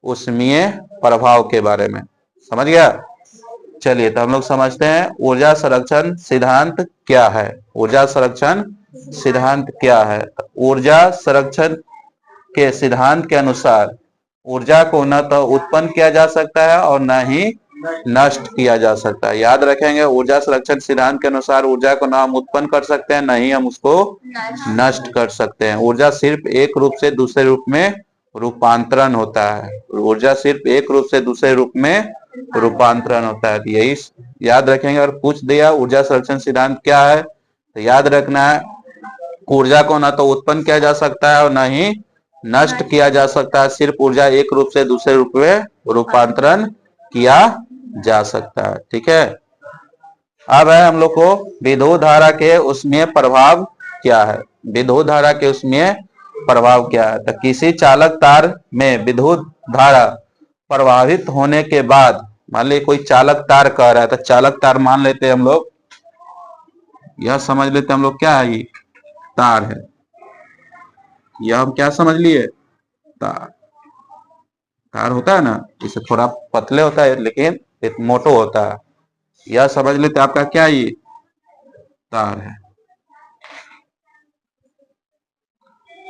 उष्मीय प्रभाव के बारे में। समझ गया? चलिए तो हम लोग समझते हैं ऊर्जा संरक्षण सिद्धांत क्या है। ऊर्जा संरक्षण सिद्धांत क्या है? ऊर्जा संरक्षण के सिद्धांत के अनुसार ऊर्जा को न तो उत्पन्न किया जा सकता है और न ही नष्ट किया जा सकता है। याद रखेंगे, ऊर्जा संरक्षण सिद्धांत के अनुसार ऊर्जा को न हम उत्पन्न कर सकते हैं, न ही हम उसको नष्ट कर सकते हैं। ऊर्जा सिर्फ एक रूप से दूसरे रूप में रूपांतरण होता है। ऊर्जा सिर्फ एक रूप से दूसरे रूप में रूपांतरण होता है। तो यही याद रखेंगे। और पूछ दिया ऊर्जा संरक्षण सिद्धांत क्या है, तो याद रखना है ऊर्जा को न तो उत्पन्न किया जा सकता है और न ही नष्ट किया जा सकता है। सिर्फ ऊर्जा एक रूप से दूसरे रूप में रूपांतरण किया जा सकता है। ठीक है। अब है हम लोग को विद्युत धारा के उष्मीय प्रभाव क्या है। विद्युत धारा के उष्मीय प्रभाव क्या है? तो किसी चालक तार में विद्युत धारा प्रवाहित होने के बाद, मान लीजिए कोई चालक तार कह रहा है, तो चालक तार मान लेते हैं हम लोग, यह समझ लेते हैं हम लोग क्या है, ये तार है। यह हम क्या समझ लिए? तार। तार होता है ना, इसे थोड़ा पतले होता है लेकिन एक मोटो होता है। यह समझ लेते आपका क्या, ये तार है।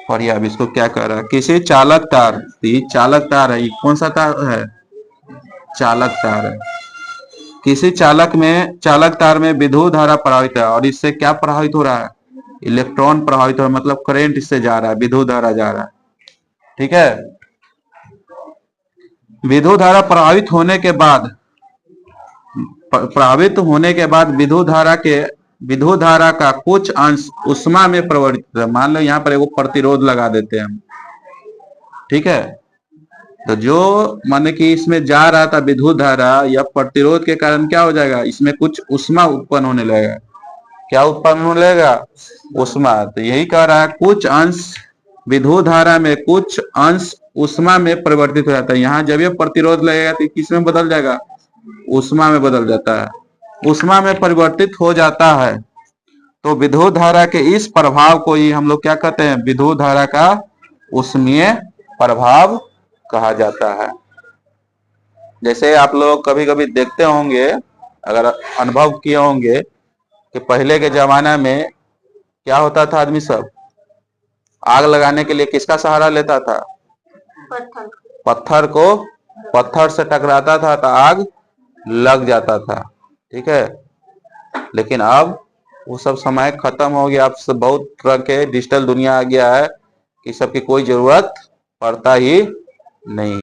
और यह अब इसको क्या कह रहा है, किसी चालक तार, ये चालक तार है। ये कौन सा तार है? चालक तार है। किसी चालक तार में विद्युत धारा प्रवाहित है और इससे क्या प्रभावित हो रहा है? इलेक्ट्रॉन प्रभावित हो रहा है, मतलब करंट इससे जा रहा है, विद्युत धारा जा रहा है। ठीक है। विद्युत धारा प्रभावित होने के बाद विद्युत धारा का कुछ अंश उष्मा में परिवर्तित है। मान लो यहाँ पर एक प्रतिरोध लगा देते हैं हम। ठीक है। तो जो माने कि इसमें जा रहा था विद्युत धारा, या प्रतिरोध के कारण क्या हो जाएगा, इसमें कुछ उष्मा उत्पन्न होने लगेगा। क्या उत्पन्न होने लगेगा? उष्मा। तो यही कह रहा है कुछ अंश विद्युत धारा में कुछ अंश उष्मा में परिवर्तित हो जाता है। यहाँ जब ये प्रतिरोध लगेगा तो किस में बदल जाएगा? उष्मा में बदल जाता है। उष्मा में परिवर्तित हो जाता है। तो विद्युत धारा के इस प्रभाव को ही हम लोग क्या कहते हैं? विद्युत धारा का उष्मीय प्रभाव कहा जाता है। जैसे आप लोग कभी कभी देखते होंगे, अगर अनुभव किए होंगे कि पहले के जमाना में क्या होता था, आदमी सब आग लगाने के लिए किसका सहारा लेता था? पत्थर को, पत्थर से टकराता था तो आग लग जाता था। ठीक है। लेकिन अब वो सब समय खत्म हो गया। अब सब बहुत तरह के डिजिटल दुनिया आ गया है कि सबकी कोई जरूरत पड़ता ही नहीं।